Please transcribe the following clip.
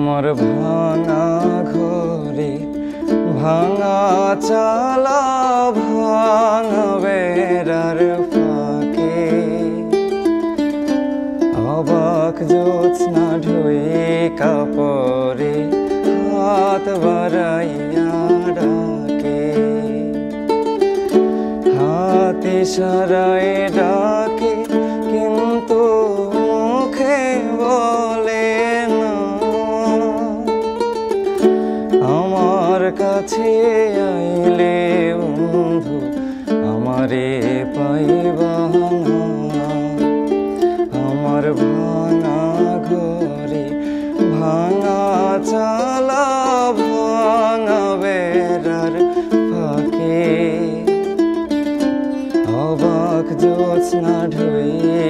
আমার ভাঙা ঘরে ভাঙা চালা ভাঙা বেড়ার ফাঁকে অবাক জ্যোৎস্না ঢুয়ে কাপড়ে হাত বাড়াইয়া ডাকে, হাত ইশারায় ডাকে কিন্তু মুখে বলে না। আমার কাছে আইলে বন্ধু আমারে পাইবা না। আমার ভাঙা ঘরে ভাঙা চালা ভাঙা বেড়ার ফাঁকে অবাক জ্যোৎস্না ঢুয়ে